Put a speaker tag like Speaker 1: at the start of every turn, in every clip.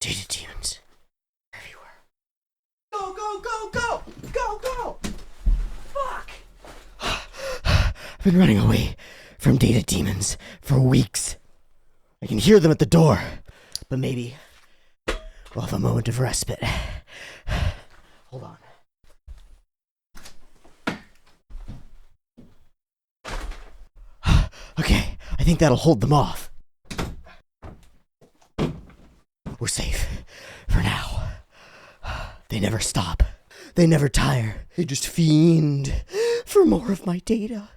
Speaker 1: Data demons everywhere. Go, go, go, go! Go, go! Fuck! I've been running away from data demons for weeks. I can hear them at the door, but maybe we'll have a moment of respite. Hold on. Okay, I think that'll hold them off. We're safe for now. They never stop. They never tire. They just fiend for more of my data.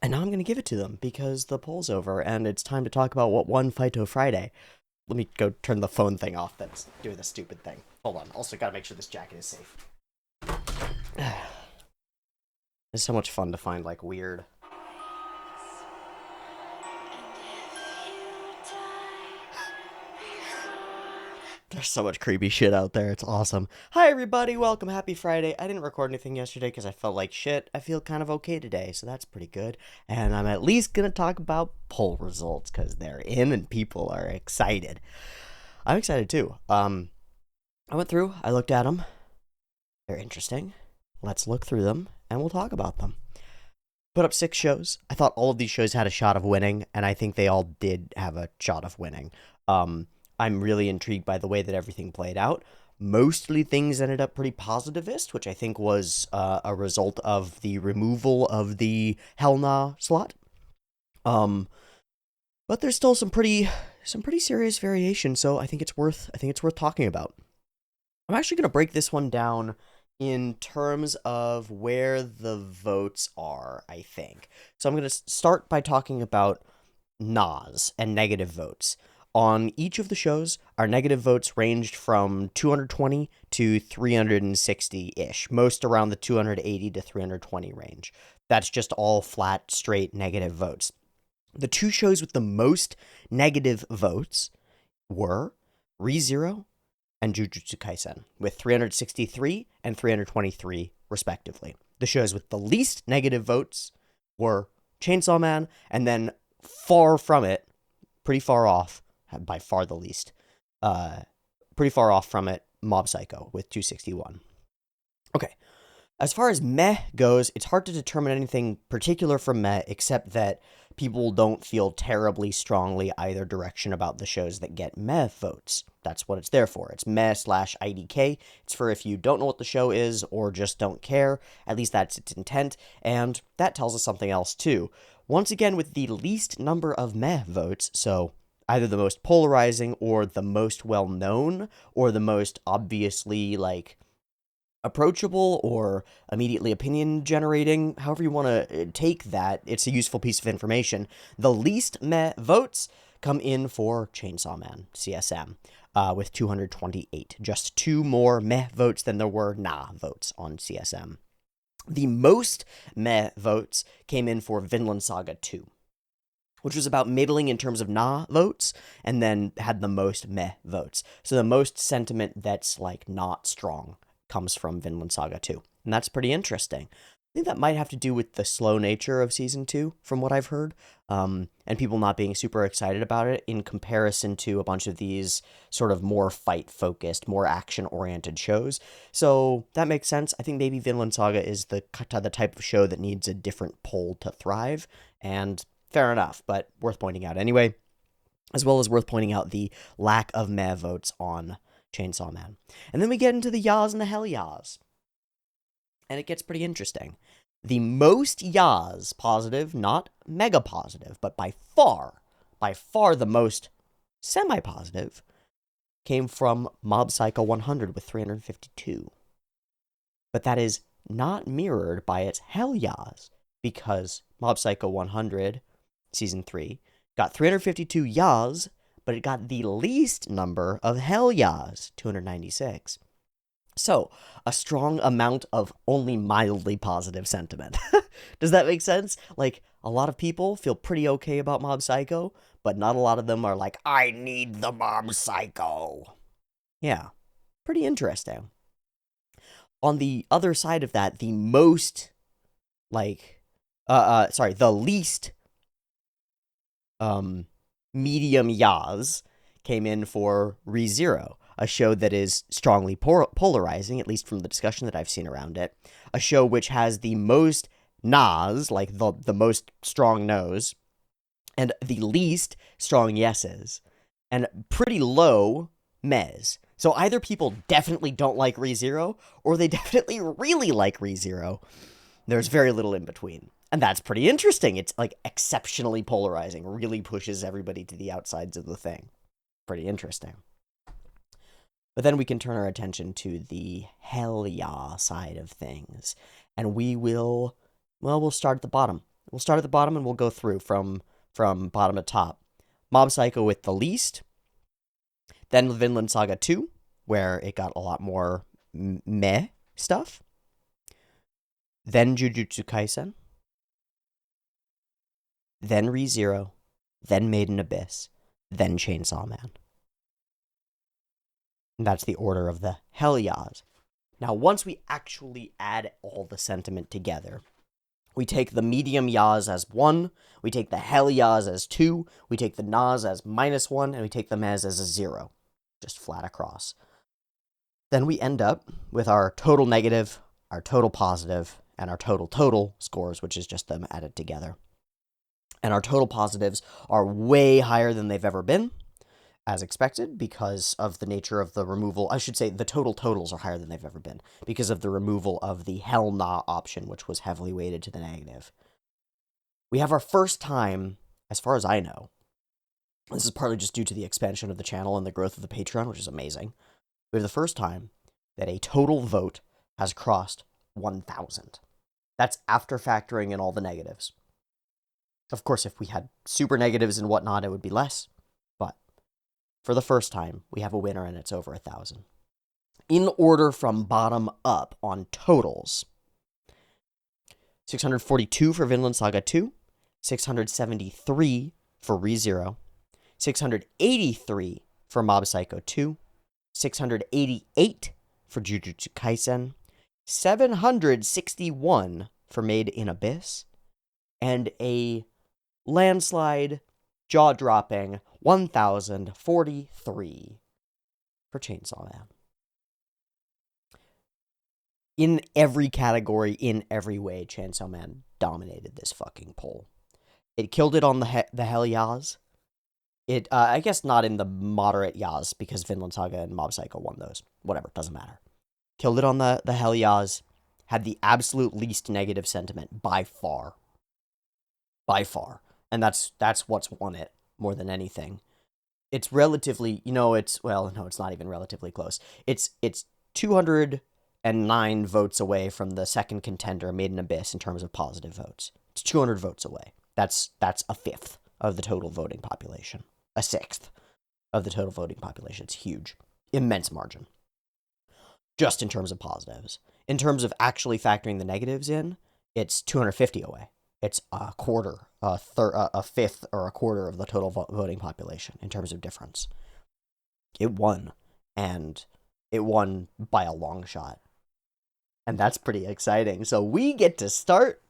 Speaker 1: And now I'm going to give it to them because the poll's over and it's time to talk about what won Fighto Friday. Let me go turn the phone thing off that's doing the stupid thing. Hold on. Also, gotta make sure this jacket is safe. It's so much fun to find, like, weird... There's so much creepy shit out there. It's awesome. Hi, everybody. Welcome. Happy Friday. I didn't record anything yesterday because I felt like shit. I feel kind of okay today, so that's pretty good. And I'm at least going to talk about poll results because they're in and people are excited. I'm excited, too. I went through. I looked at them. They're interesting. Let's look through them, and we'll talk about them. Put up 6 shows. I thought all of these shows had a shot of winning, and I think they all did have a shot of winning. I'm really intrigued by the way that everything played out. Mostly things ended up pretty positivist, which I think was a result of the removal of the Hell Nah slot. But there's still some pretty serious variation, so I think it's worth talking about. I'm actually going to break this one down in terms of where the votes are, I think. So I'm going to start by talking about NAs and negative votes. On each of the shows, our negative votes ranged from 220 to 360-ish, most around the 280 to 320 range. That's just all flat, straight negative votes. The 2 shows with the most negative votes were ReZero and Jujutsu Kaisen, with 363 and 323, respectively. The shows with the least negative votes were Chainsaw Man, and then far from it, pretty far off, by far the least, pretty far off from it, Mob Psycho with 261. Okay, as far as meh goes, it's hard to determine anything particular from meh, except that people don't feel terribly strongly either direction about the shows that get meh votes. That's what it's there for. It's meh/IDK. It's for if you don't know what the show is or just don't care. At least that's its intent, and that tells us something else too. Once again, with the least number of meh votes, so either the most polarizing or the most well-known or the most obviously, like, approachable or immediately opinion-generating, however you want to take that, it's a useful piece of information. The least meh votes come in for Chainsaw Man, CSM, with 228. Just 2 more meh votes than there were nah votes on CSM. The most meh votes came in for Vinland Saga 2. Which was about middling in terms of nah votes, and then had the most meh votes. So the most sentiment that's, like, not strong comes from Vinland Saga 2. And that's pretty interesting. I think that might have to do with the slow nature of Season 2, from what I've heard, and people not being super excited about it in comparison to a bunch of these sort of more fight-focused, more action-oriented shows. So that makes sense. I think maybe Vinland Saga is the type of show that needs a different poll to thrive, and fair enough, but worth pointing out anyway, as well as worth pointing out the lack of meh votes on Chainsaw Man. And then we get into the yas and the hell yas. And it gets pretty interesting. The most yas positive, not mega positive, but by far the most semi-positive, came from Mob Psycho 100 with 352. But that is not mirrored by its hell yas, because Mob Psycho 100... Season 3, got 352 yas, but it got the least number of hell yas, 296. So, a strong amount of only mildly positive sentiment. Does that make sense? Like, a lot of people feel pretty okay about Mob Psycho, but not a lot of them are like, I need the Mob Psycho. Yeah, pretty interesting. On the other side of that, the most, the least medium yas came in for ReZero, a show that is strongly polarizing, at least from the discussion that I've seen around it. A show which has the most nas, like the most strong no's, and the least strong yeses, and pretty low mez. So either people definitely don't like ReZero, or they definitely really like ReZero. There's very little in between. And that's pretty interesting. It's like exceptionally polarizing, really pushes everybody to the outsides of the thing. Pretty interesting. But then we can turn our attention to the hell yeah side of things. And we'll start at the bottom. We'll start at the bottom and we'll go through from bottom to top. Mob Psycho with the least. Then Vinland Saga 2, where it got a lot more meh stuff. Then Jujutsu Kaisen. Then ReZero. Then Made in Abyss. Then Chainsaw Man. And that's the order of the hell yahs. Now, once we actually add all the sentiment together, we take the medium yahs as 1, we take the hell yahs as 2, we take the nas as -1, and we take the mez as a 0. Just flat across. Then we end up with our total negative, our total positive, and our total scores, which is just them added together. And our total positives are way higher than they've ever been, as expected, because of the nature of the removal. I should say the total totals are higher than they've ever been, because of the removal of the hell nah option, which was heavily weighted to the negative. We have our first time, as far as I know, this is partly just due to the expansion of the channel and the growth of the Patreon, which is amazing. We have the first time that a total vote has crossed 1,000. That's after factoring in all the negatives. Of course, if we had super negatives and whatnot, it would be less. But for the first time, we have a winner and it's over 1,000. In order from bottom up on totals, 642 for Vinland Saga 2, 673 for ReZero, 683 for Mob Psycho 2, 688 for Jujutsu Kaisen, 761 for Made in Abyss, and a landslide, jaw-dropping 1,043 for Chainsaw Man. In every category, in every way, Chainsaw Man dominated this fucking poll. It killed it on the hell yahs. It, I guess not in the moderate yahs, because Vinland Saga and Mob Psycho won those. Whatever, doesn't matter. Killed it on the hell yahs. Had the absolute least negative sentiment by far. By far. And that's what's won it more than anything. It's relatively, it's not even relatively close. It's 209 votes away from the second contender, Made in Abyss, in terms of positive votes. It's 200 votes away. That's a fifth of the total voting population. A sixth of the total voting population. It's huge. Immense margin. Just in terms of positives. In terms of actually factoring the negatives in, it's 250 away. It's a quarter, a fifth, or a quarter of the total voting population in terms of difference. It won, and it won by a long shot. And that's pretty exciting. So we get to start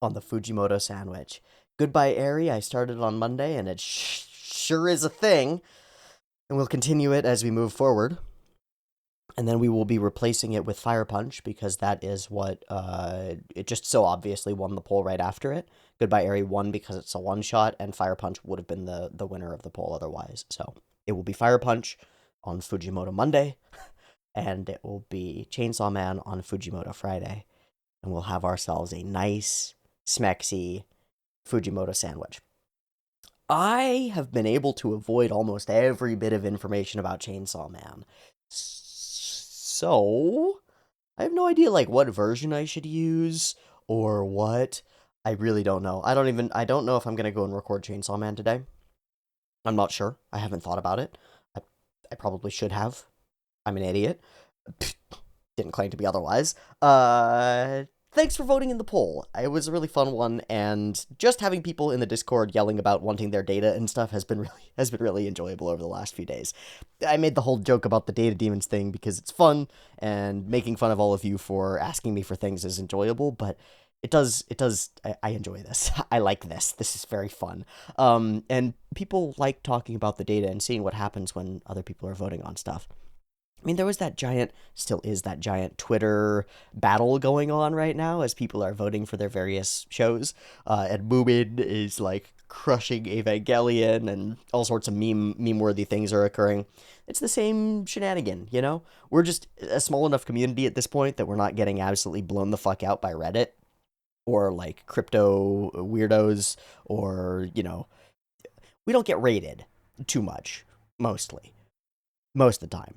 Speaker 1: on the Fujimoto sandwich. Goodbye, Eri. I started on Monday, and it sure is a thing. And we'll continue it as we move forward. And then we will be replacing it with Fire Punch, because that is what, it just so obviously won the poll right after it. Goodbye, Eri won because it's a one-shot, and Fire Punch would have been the winner of the poll otherwise. So it will be Fire Punch on Fujimoto Monday, and it will be Chainsaw Man on Fujimoto Friday. And we'll have ourselves a nice, smexy Fujimoto sandwich. I have been able to avoid almost every bit of information about Chainsaw Man. So, I have no idea, what version I should use, or what. I really don't know. I don't know if I'm gonna go and record Chainsaw Man today. I'm not sure. I haven't thought about it. I probably should have. I'm an idiot. Didn't claim to be otherwise. Thanks for voting in the poll. It was a really fun one, and just having people in the Discord yelling about wanting their data and stuff has been really enjoyable over the last few days. I made the whole joke about the data demons thing because it's fun, and making fun of all of you for asking me for things is enjoyable, but I enjoy this. I like this. This is very fun. And people like talking about the data and seeing what happens when other people are voting on stuff. I mean, there was that giant, still is that giant Twitter battle going on right now as people are voting for their various shows. And Moomin is like crushing Evangelion, and all sorts of meme worthy things are occurring. It's the same shenanigan, you know? We're just a small enough community at this point that we're not getting absolutely blown the fuck out by Reddit or like crypto weirdos, or, we don't get raided too much, mostly, most of the time.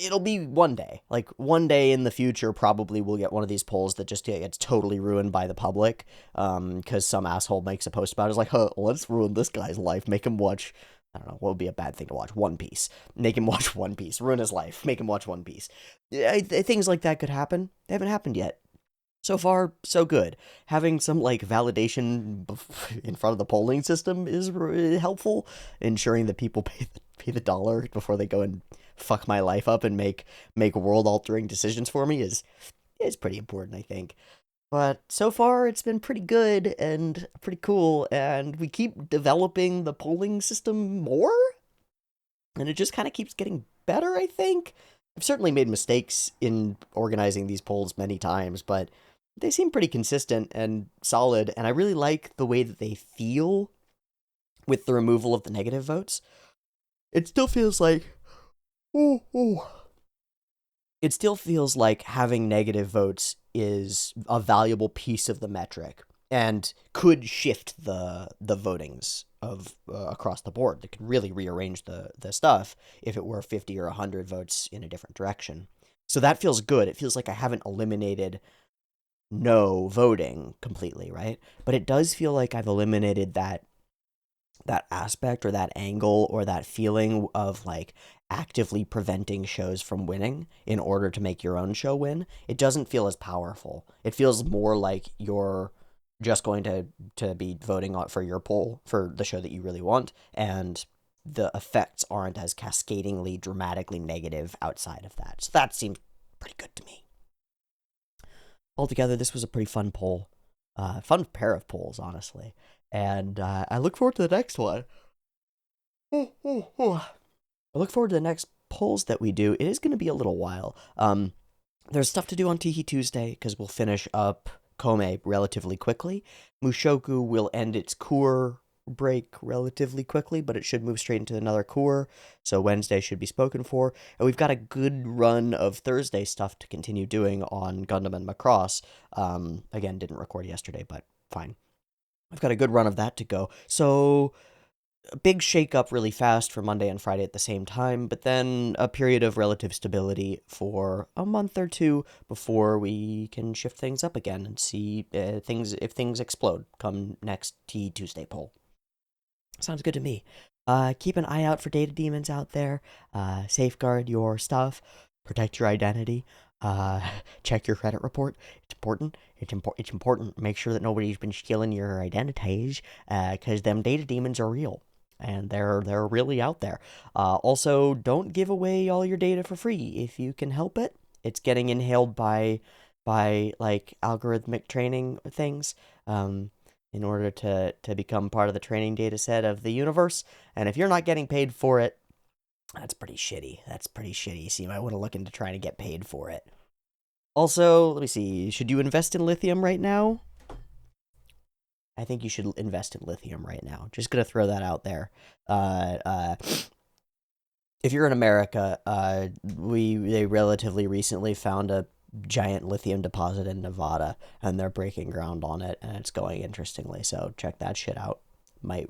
Speaker 1: It'll be one day. Like, one day in the future, probably we'll get one of these polls that just gets totally ruined by the public, because some asshole makes a post about it. It's like, huh, let's ruin this guy's life. Make him watch, I don't know, what would be a bad thing to watch? One Piece. Make him watch One Piece. Ruin his life. Make him watch One Piece. Things like that could happen. They haven't happened yet. So far, so good. Having some like validation in front of the polling system is helpful, ensuring that people pay the dollar before they go and fuck my life up and make world altering decisions for me is pretty important, I think. But so far, it's been pretty good and pretty cool, and we keep developing the polling system more, and it just kind of keeps getting better, I think. I've certainly made mistakes in organizing these polls many times, but they seem pretty consistent and solid, and I really like the way that they feel with the removal of the negative votes. It still feels like, ooh, it still feels like having negative votes is a valuable piece of the metric and could shift the votings of across the board. That could really rearrange the stuff if it were 50 or 100 votes in a different direction. So that feels good. It feels like I haven't eliminated no voting completely, right? But it does feel like I've eliminated that aspect or that angle or that feeling of like actively preventing shows from winning in order to make your own show win. It doesn't feel as powerful. It feels more like you're just going to be voting on for your poll for the show that you really want, and the effects aren't as cascadingly dramatically negative outside of that. So that seems pretty good to me. Altogether, this was a pretty fun poll. Fun pair of polls, honestly. And I look forward to the next one. I look forward to the next polls that we do. It is going to be a little while. There's stuff to do on Tiki Tuesday, because we'll finish up Kome relatively quickly. Mushoku will end its cour break relatively quickly, but it should move straight into another cour, so Wednesday should be spoken for. And we've got a good run of Thursday stuff to continue doing on Gundam and Macross. Again, didn't record yesterday, but fine. I've got a good run of that to go. So a big shake-up really fast for Monday and Friday at the same time, but then a period of relative stability for a month or two before we can shift things up again and see if things explode come next T Tuesday poll. Sounds good to me. Keep an eye out for data demons out there. Safeguard your stuff. Protect your identity. Check your credit report. It's important. It's important. Make sure that nobody's been stealing your identities, because them data demons are real, and they're really out there. Also, don't give away all your data for free if you can help it. It's getting inhaled by like algorithmic training things. In order to become part of the training data set of the universe. And if you're not getting paid for it, that's pretty shitty. So you might want to look into trying to get paid for it. Also, let me see. Should you invest in lithium right now? I think you should invest in lithium right now. Just gonna throw that out there. If you're in America, they relatively recently found a giant lithium deposit in Nevada, and they're breaking ground on it, and it's going interestingly. So check that shit out. Might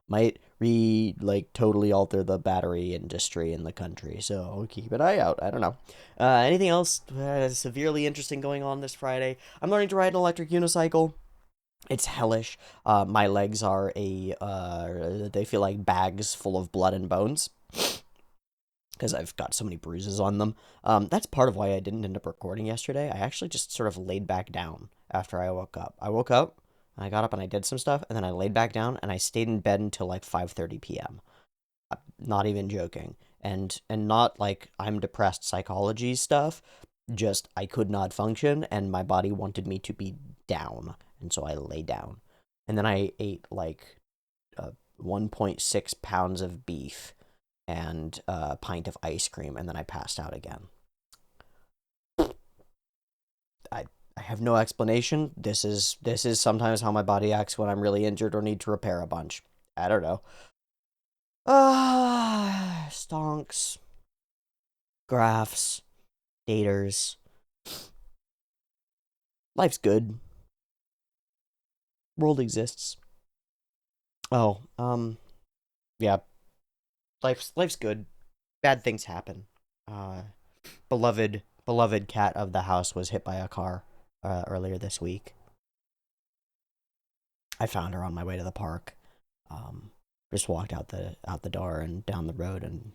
Speaker 1: like totally alter the battery industry in the country. So keep an eye out. I don't know. Anything else severely interesting going on this Friday? I'm learning to ride an electric unicycle. It's hellish. My legs are they feel like bags full of blood and bones, because I've got so many bruises on them. That's part of why I didn't end up recording yesterday. I actually just sort of laid back down after I woke up. I woke up, and I got up and I did some stuff, and then I laid back down, and I stayed in bed until like 5:30 p.m. Not even joking. And not like I'm depressed psychology stuff. just I could not function, and my body wanted me to be down, and so I lay down. And then I ate like 1.6 pounds of beef and a pint of ice cream, and then I passed out again. I have no explanation. This is sometimes how my body acts when I'm really injured or need to repair a bunch. I don't know. Stonks, graphs, daters. Life's good. World exists. Oh, yeah. Life's good. Bad things happen. Beloved cat of the house was hit by a car earlier this week. I found her on my way to the park. Just walked out the door and down the road, and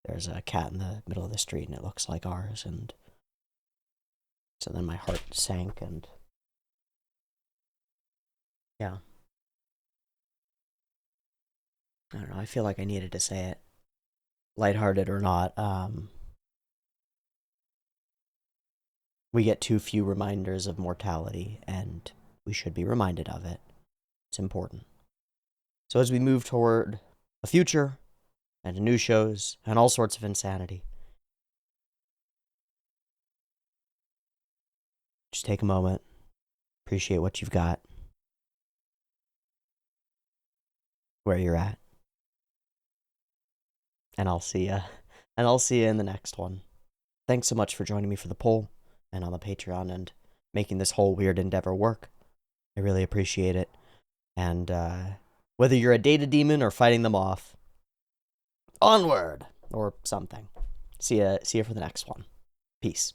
Speaker 1: there's a cat in the middle of the street, and it looks like ours. And so then my heart sank, and yeah, I don't know. I feel like I needed to say it, lighthearted or not. We get too few reminders of mortality, and we should be reminded of it. It's important. So as we move toward a future and new shows and all sorts of insanity, just take a moment, appreciate what you've got, where you're at, and I'll see ya. And I'll see you in the next one. Thanks so much for joining me for the poll and on the Patreon and making this whole weird endeavor work. I really appreciate it. And whether you're a data demon or fighting them off, onward or something. See ya for the next one. Peace.